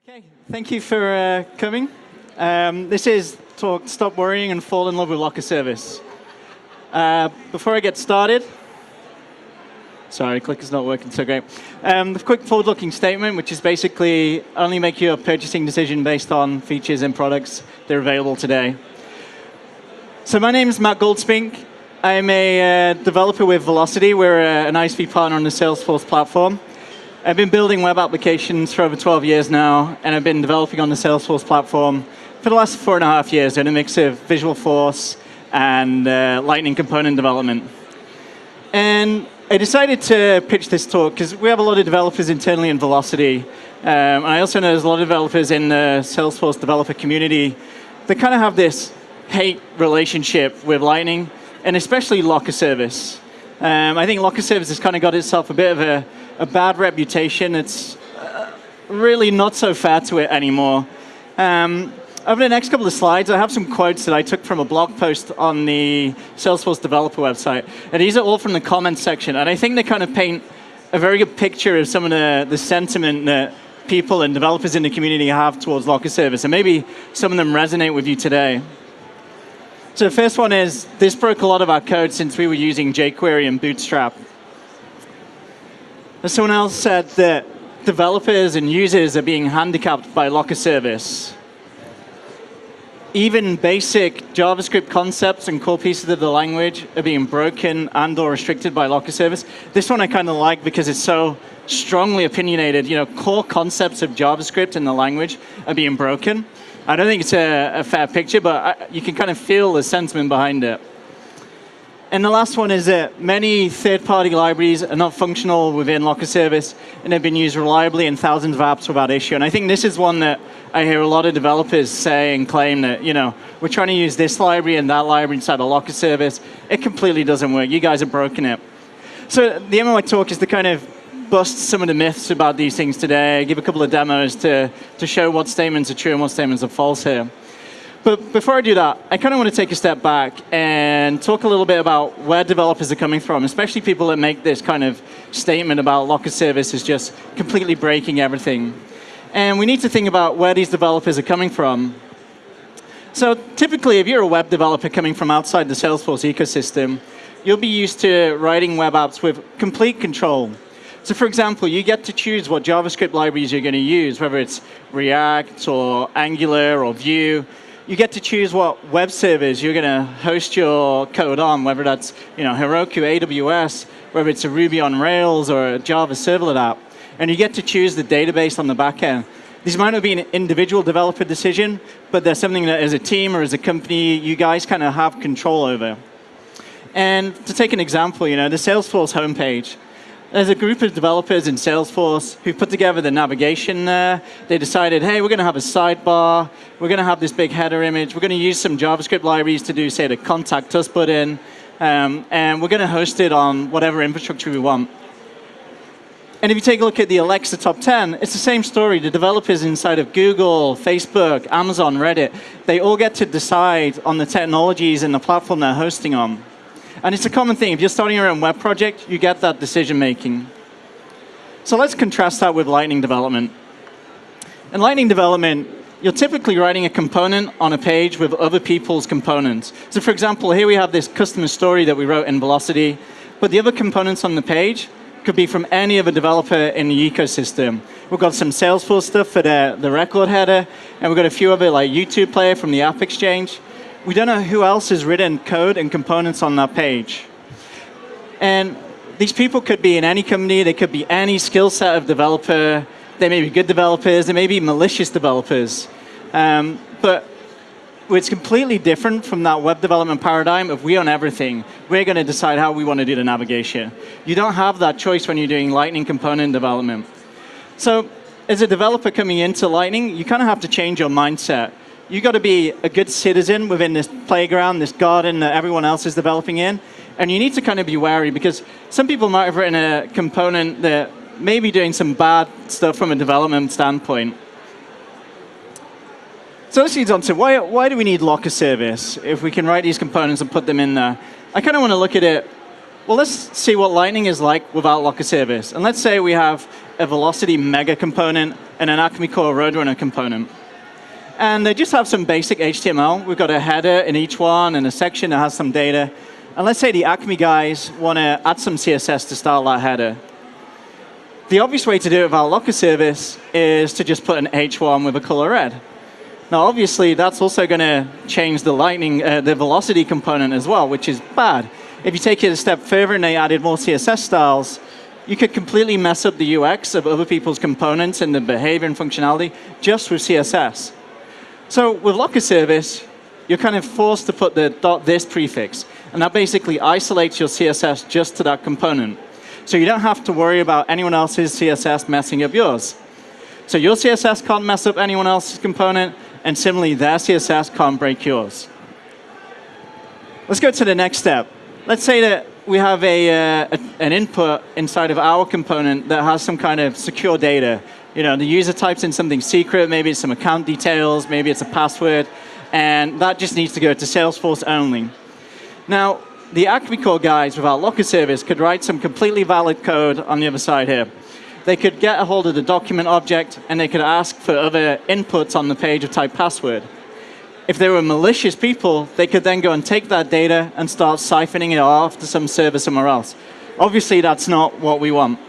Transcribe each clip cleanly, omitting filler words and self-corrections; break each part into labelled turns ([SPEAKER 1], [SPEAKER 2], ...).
[SPEAKER 1] Okay, thank you for coming. This is talk Stop Worrying and Fall in Love with Locker Service. Before I get started, sorry, clicker's not working so great. The quick forward-looking statement, which is basically only make your purchasing decision based on features and products that are available today. So my name is Matt Goldspink. I'm a developer with Velocity. We're an ISV partner on the Salesforce platform. I've been building web applications for over 12 years now, and I've been developing on the Salesforce platform for the last 4.5 years in a mix of Visualforce and Lightning component development. And I decided to pitch this talk because we have a lot of developers internally in Velocity, and I also know there's a lot of developers in the Salesforce developer community that kind of have this hate relationship with Lightning, and especially Locker Service. I think Locker Service has kind of got itself a bit of a bad reputation. It's really not so fair to it anymore. Over the next couple of slides, I have some quotes that I took from a blog post on the Salesforce developer website. And these are all from the comments section. And I think they kind of paint a very good picture of some of the sentiment that people and developers in the community have towards Locker Service. And maybe some of them resonate with you today. So the first one is, this broke a lot of our code since we were using jQuery and Bootstrap. And someone else said that developers and users are being handicapped by Locker Service. Even basic JavaScript concepts and core pieces of the language are being broken and or restricted by Locker Service. This one I kind of like because it's so strongly opinionated. You know, core concepts of JavaScript and the language are being broken. I don't think it's a fair picture, but you can kind of feel the sentiment behind it. And the last one is that many third-party libraries are not functional within Locker Service and have been used reliably in thousands of apps without issue. And I think this is one that I hear a lot of developers say and claim that, you know, we're trying to use this library and that library inside of Locker Service. It completely doesn't work. You guys have broken it. So the aim of my talk is to kind of bust some of the myths about these things today, give a couple of demos to show what statements are true and what statements are false here. But before I do that, I kind of want to take a step back and talk a little bit about where developers are coming from, especially people that make this kind of statement about Locker Service is just completely breaking everything. And we need to think about where these developers are coming from. So typically, if you're a web developer coming from outside the Salesforce ecosystem, you'll be used to writing web apps with complete control. So for example, you get to choose what JavaScript libraries you're going to use, whether it's React or Angular or Vue. You get to choose what web servers you're going to host your code on, whether that's Heroku, AWS, whether it's a Ruby on Rails or a Java servlet app. And you get to choose the database on the back end. These might not be an individual developer decision, but they're something that as a team or as a company, you guys kind of have control over. And to take an example, the Salesforce homepage. There's a group of developers in Salesforce who put together the navigation there. They decided, hey, we're going to have a sidebar. We're going to have this big header image. We're going to use some JavaScript libraries to do, say, the Contact Us button. And we're going to host it on whatever infrastructure we want. And if you take a look at the Alexa top 10, it's the same story. The developers inside of Google, Facebook, Amazon, Reddit, they all get to decide on the technologies and the platform they're hosting on. And it's a common thing. If you're starting your own web project, you get that decision making. So let's contrast that with Lightning development. In Lightning development, you're typically writing a component on a page with other people's components. So for example, here we have this customer story that we wrote in Velocity, but the other components on the page could be from any other developer in the ecosystem. We've got some Salesforce stuff for the record header, and we've got a few other like YouTube player from the App Exchange. We don't know who else has written code and components on that page. And these people could be in any company. They could be any skill set of developer. They may be good developers. They may be malicious developers. But it's completely different from that web development paradigm of we own everything. We're going to decide how we want to do the navigation. You don't have that choice when you're doing Lightning component development. So as a developer coming into Lightning, you kind of have to change your mindset. You've got to be a good citizen within this playground, this garden that everyone else is developing in. And you need to kind of be wary because some people might have written a component that may be doing some bad stuff from a development standpoint. So this leads on to why do we need Locker Service if we can write these components and put them in there? I kind of want to look at it, well, let's see what Lightning is like without Locker Service. And let's say we have a velocity mega component, and an Acme Core Roadrunner component. And they just have some basic HTML. We've got a header in each one and a section that has some data. And let's say the Acme guys want to add some CSS to style that header. The obvious way to do it with our Locker service is to just put an H1 with a color red. Now, obviously, that's also going to change the the velocity component as well, which is bad. If you take it a step further and they added more CSS styles, you could completely mess up the UX of other people's components and the behavior and functionality just with CSS. So with Locker service, you're kind of forced to put the .this prefix, and that basically isolates your CSS just to that component. So you don't have to worry about anyone else's CSS messing up yours. So your CSS can't mess up anyone else's component, and similarly, their CSS can't break yours. Let's go to the next step. Let's say that we have an input inside of our component that has some kind of secure data. You know, the user types in something secret, maybe it's some account details, maybe it's a password, and that just needs to go to Salesforce only. Now, the Acme Core guys with our Locker service could write some completely valid code on the other side here. They could get a hold of the document object, and they could ask for other inputs on the page of type password. If they were malicious people, they could then go and take that data and start siphoning it off to some server somewhere else. Obviously, that's not what we want.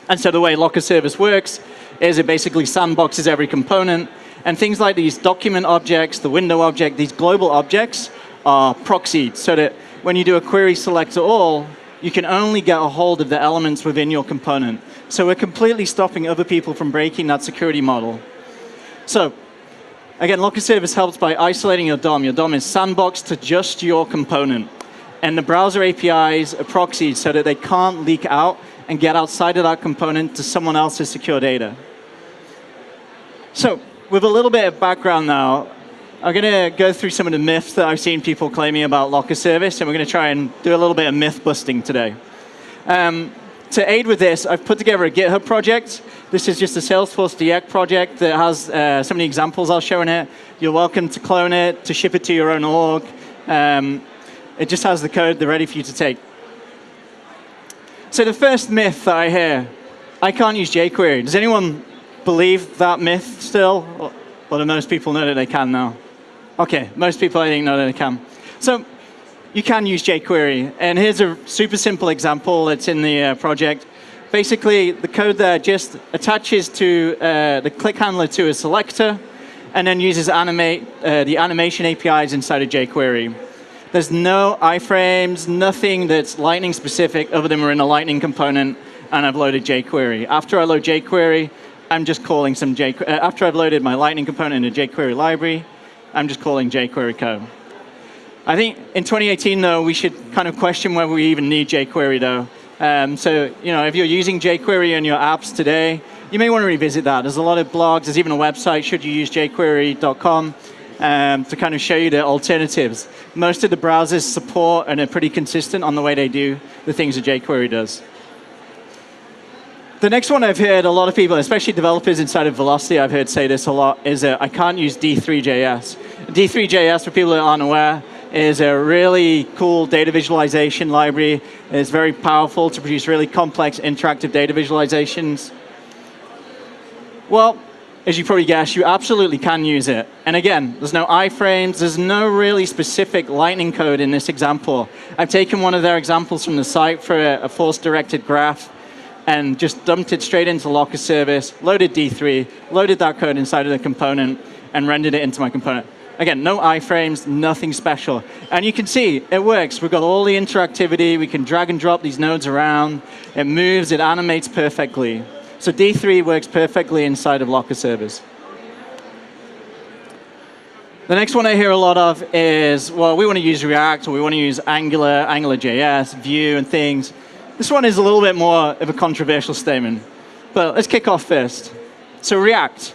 [SPEAKER 1] And so the way Locker service works is it basically sandboxes every component, and things like these document objects, the window object, these global objects are proxied, so that when you do a query select all, you can only get a hold of the elements within your component. So we're completely stopping other people from breaking that security model. So again, Locker service helps by isolating your DOM. Your DOM is sandboxed to just your component. And the browser APIs are proxied so that they can't leak out and get outside of that component to someone else's secure data. So with a little bit of background now, I'm going to go through some of the myths that I've seen people claiming about Locker service, and we're going to try and do a little bit of myth busting today. To aid with this, I've put together a GitHub project. This is just a Salesforce DX project that has some of the examples I'll show in it. You're welcome to clone it, to ship it to your own org. It just has the code, they're ready for you to take. So the first myth that I hear, I can't use jQuery. Does anyone believe that myth still? Or do most people know that they can now? Okay, most people I think know that they can. So you can use jQuery, and here's a super simple example that's in the project. Basically, the code there just attaches to the click handler to a selector, and then uses the animation APIs inside of jQuery. There's no iframes, nothing that's Lightning specific other than we're in a Lightning component, and I've loaded jQuery. After I load jQuery, I'm just calling some jQuery. After I've loaded my Lightning component in a jQuery library, I'm just calling jQuery code. I think in 2018, though, we should kind of question whether we even need jQuery, though. So, you know, if you're using jQuery in your apps today, you may want to revisit that. There's a lot of blogs. There's even a website, shouldyousejQuery.com, to kind of show you the alternatives. Most of the browsers support and are pretty consistent on the way they do the things that jQuery does. The next one I've heard a lot of people, especially developers inside of Velocity, I've heard say this a lot, is I can't use D3.js. D3.js, for people that aren't aware, is a really cool data visualization library. It's very powerful to produce really complex interactive data visualizations. Well, as you probably guessed, you absolutely can use it. And again, there's no iframes, there's no really specific Lightning code in this example. I've taken one of their examples from the site for a force-directed graph and just dumped it straight into Locker service, loaded D3, loaded that code inside of the component, and rendered it into my component. Again, no iframes, nothing special. And you can see, it works. We've got all the interactivity. We can drag and drop these nodes around. It moves, it animates perfectly. So D3 works perfectly inside of Locker service. The next one I hear a lot of is, well, we want to use React, or we want to use Angular, AngularJS, Vue, and things. This one is a little bit more of a controversial statement. But let's kick off first. So React.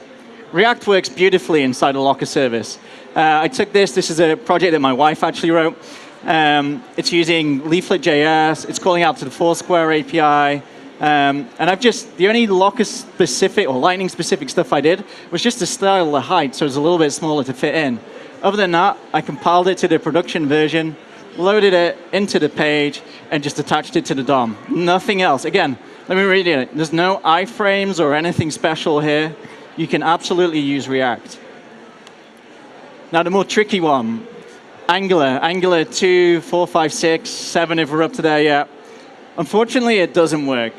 [SPEAKER 1] React works beautifully inside a Locker service. I took this. This is a project that my wife actually wrote. It's using Leaflet.js. It's calling out to the Foursquare API. And the only Locker-specific or Lightning-specific stuff I did was just to style the height so it's a little bit smaller to fit in. Other than that, I compiled it to the production version, loaded it into the page, and just attached it to the DOM. Nothing else. Again, Let me read it. There's no iframes or anything special here. You can absolutely use React. Now the more tricky one, Angular 2, 4, 5, 6, 7 if we're up to there yet. Unfortunately, it doesn't work.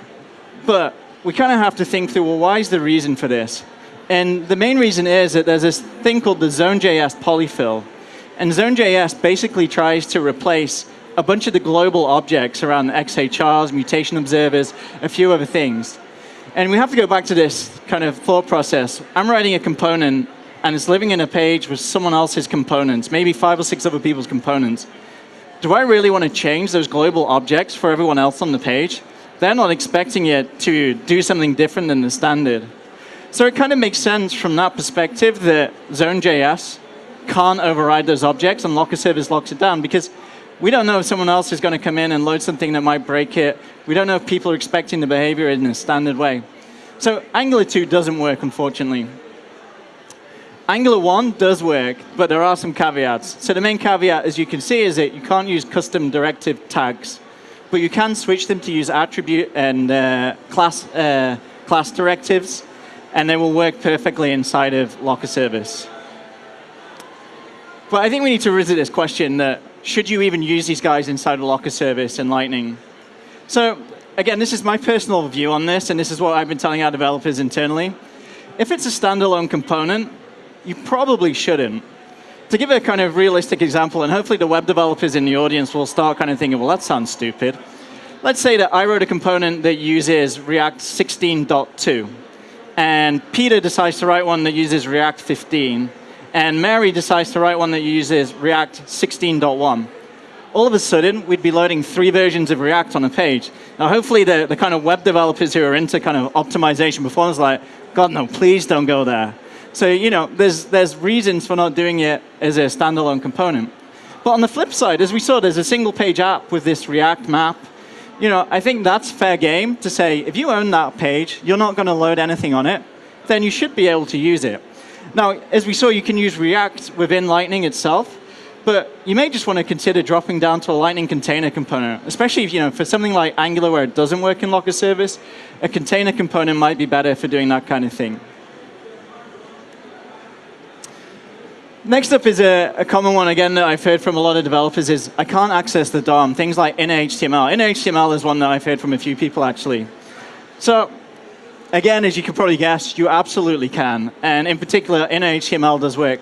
[SPEAKER 1] But we kind of have to think through, well, why is the reason for this? And the main reason is that there's this thing called the Zone.js polyfill. And Zone.js basically tries to replace a bunch of the global objects around XHRs, mutation observers, a few other things. And we have to go back to this kind of thought process. I'm writing a component, and it's living in a page with someone else's components, maybe 5 or 6 other people's components. Do I really want to change those global objects for everyone else on the page? They're not expecting it to do something different than the standard. So it kind of makes sense from that perspective that Zone.js can't override those objects and Locker Service locks it down, because we don't know if someone else is going to come in and load something that might break it. We don't know if people are expecting the behavior in a standard way. So Angular 2 doesn't work, unfortunately. Angular 1 does work, but there are some caveats. So the main caveat, as you can see, is that you can't use custom directive tags, but you can switch them to use attribute and class directives, and they will work perfectly inside of Locker Service. But I think we need to revisit this question that should you even use these guys inside of Locker Service and Lightning? So again, this is my personal view on this, and this is what I've been telling our developers internally. If it's a standalone component, you probably shouldn't. To give a kind of realistic example, and hopefully the web developers in the audience will start kind of thinking, well, that sounds stupid. Let's say that I wrote a component that uses React 16.2, and Peter decides to write one that uses React 15, and Mary decides to write one that uses React 16.1. All of a sudden, we'd be loading 3 versions of React on a page. Now, hopefully, the kind of web developers who are into kind of optimization performance are like, God, no, please don't go there. So, there's reasons for not doing it as a standalone component. But on the flip side, as we saw, there's a single-page app with this React map. I think that's fair game to say, if you own that page, you're not going to load anything on it, then you should be able to use it. Now, as we saw, you can use React within Lightning itself, but you may just want to consider dropping down to a Lightning container component, especially if, for something like Angular where it doesn't work in Locker Service, a container component might be better for doing that kind of thing. Next up is a common one, again, that I've heard from a lot of developers is I can't access the DOM, things like inner HTML. Inner HTML is one that I've heard from a few people, actually. So, again, as you can probably guess, you absolutely can. And in particular, inner HTML does work.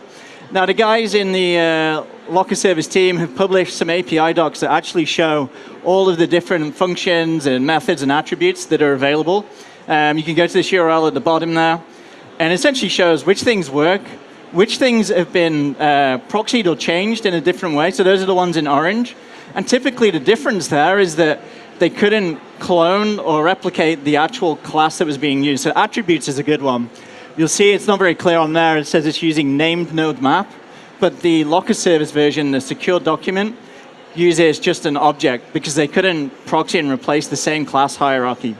[SPEAKER 1] Now, the guys in the Locker Service team have published some API docs that actually show all of the different functions and methods and attributes that are available. You can go to this URL at the bottom there, and essentially shows which things work, which things have been proxied or changed in a different way. So those are the ones in orange. And typically, the difference there is that they couldn't clone or replicate the actual class that was being used. So attributes is a good one. You'll see it's not very clear on there. It says it's using named node map, but the Locker Service version, the secure document, uses just an object because they couldn't proxy and replace the same class hierarchy.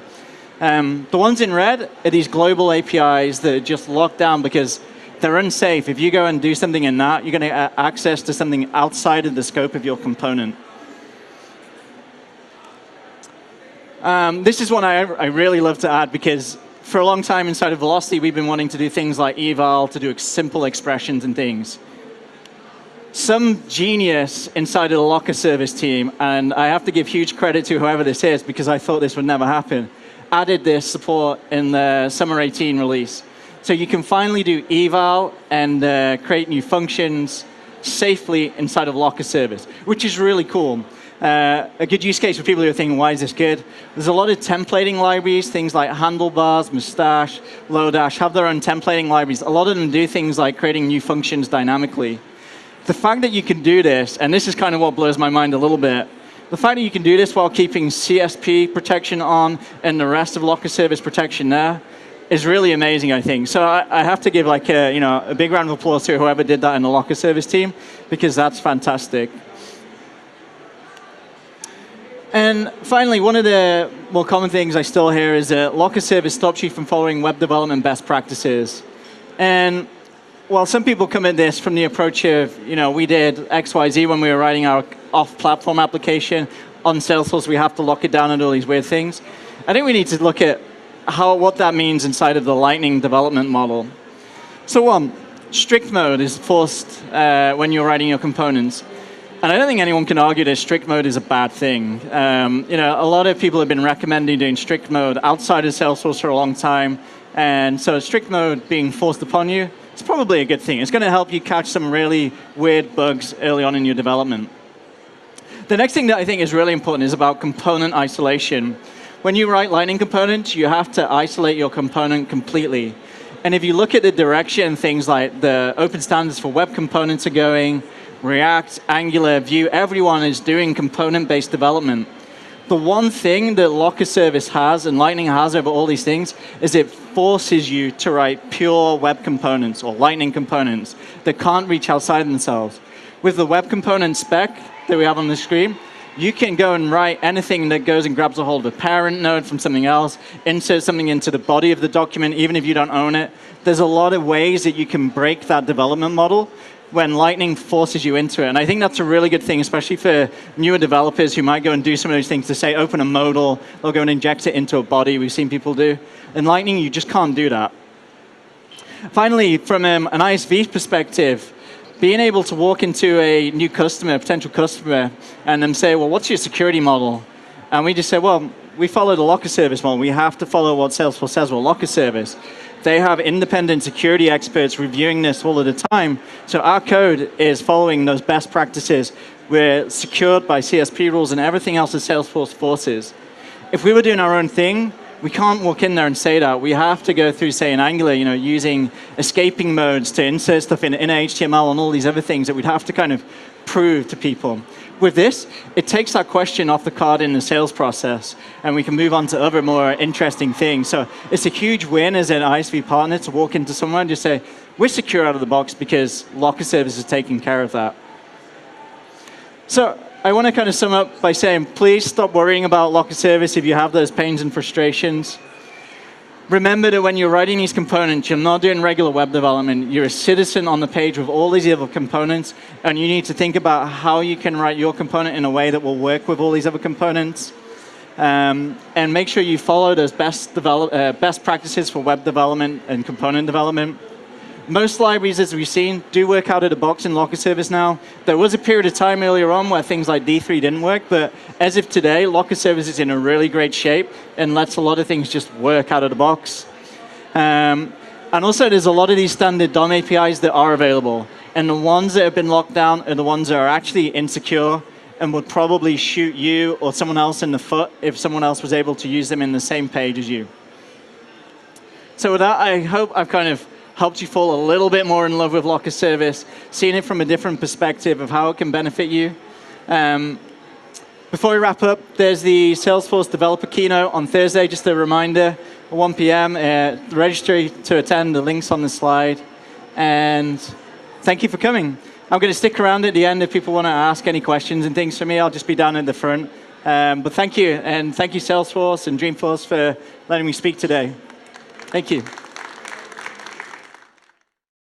[SPEAKER 1] The ones in red are these global APIs that are just locked down because they're unsafe. If you go and do something in that, you're going to get access to something outside of the scope of your component. This is one I really love to add because for a long time inside of Velocity, we've been wanting to do things like eval, to do simple expressions and things. Some genius inside of the Locker Service team, and I have to give huge credit to whoever this is because I thought this would never happen, added this support in the Summer 18 release. So you can finally do eval and create new functions safely inside of Locker Service, which is really cool. A good use case for people who are thinking, why is this good? There's a lot of templating libraries, things like Handlebars, Mustache, Lodash, have their own templating libraries. A lot of them do things like creating new functions dynamically. The fact that you can do this, and this is kind of what blows my mind a little bit, the fact that you can do this while keeping CSP protection on and the rest of Locker Service protection there is really amazing, I think. So I have to give a big round of applause to whoever did that in the Locker Service team because that's fantastic. And finally, one of the more common things I still hear is that Locker Service stops you from following web development best practices. And while some people come at this from the approach of, we did XYZ when we were writing our off-platform application on Salesforce, we have to lock it down and all these weird things. I think we need to look at what that means inside of the Lightning development model. So one, strict mode is forced when you're writing your components. And I don't think anyone can argue that strict mode is a bad thing. A lot of people have been recommending doing strict mode outside of Salesforce for a long time. And so strict mode being forced upon you, it's probably a good thing. It's going to help you catch some really weird bugs early on in your development. The next thing that I think is really important is about component isolation. When you write Lightning components, you have to isolate your component completely. And if you look at the direction things like the open standards for web components are going, React, Angular, Vue, everyone is doing component-based development. The one thing that Locker Service has and Lightning has over all these things is it forces you to write pure web components or Lightning components that can't reach outside themselves. With the web component spec that we have on the screen, you can go and write anything that goes and grabs a hold of a parent node from something else, insert something into the body of the document, even if you don't own it. There's a lot of ways that you can break that development model when Lightning forces you into it. And I think that's a really good thing, especially for newer developers who might go and do some of those things to say, open a modal, they'll go and inject it into a body, we've seen people do. In Lightning, you just can't do that. Finally, from an ISV perspective, being able to walk into a new customer, potential customer, and them say, well, what's your security model? And we just say, well, we follow the Locker Service model. We have to follow what Salesforce says, well, Locker Service. They have independent security experts reviewing this all of the time. So our code is following those best practices. We're secured by CSP rules and everything else that Salesforce forces. If we were doing our own thing, we can't walk in there and say that. We have to go through, say, in Angular, using escaping modes to insert stuff in HTML and all these other things that we'd have to kind of prove to people. With this, it takes that question off the card in the sales process, and we can move on to other more interesting things. So it's a huge win as an ISV partner to walk into someone and just say, we're secure out of the box because Locker Service is taking care of that. So I want to kind of sum up by saying, please stop worrying about Locker Service if you have those pains and frustrations. Remember that when you're writing these components, you're not doing regular web development. You're a citizen on the page with all these other components, and you need to think about how you can write your component in a way that will work with all these other components. And make sure you follow those best practices for web development and component development. Most libraries, as we've seen, do work out of the box in Locker Service now. There was a period of time earlier on where things like D3 didn't work, but as of today, Locker Service is in a really great shape and lets a lot of things just work out of the box. And also, there's a lot of these standard DOM APIs that are available, and the ones that have been locked down are the ones that are actually insecure and would probably shoot you or someone else in the foot if someone else was able to use them in the same page as you. So with that, I hope I've kind of helped you fall a little bit more in love with Locker Service, seeing it from a different perspective of how it can benefit you. Before we wrap up, there's the Salesforce developer keynote on Thursday, just a reminder, at 1 p.m. Register to attend, the link's on the slide. And thank you for coming. I'm going to stick around at the end if people want to ask any questions and things for me. I'll just be down at the front. But thank you, and thank you Salesforce and Dreamforce for letting me speak today. Thank you.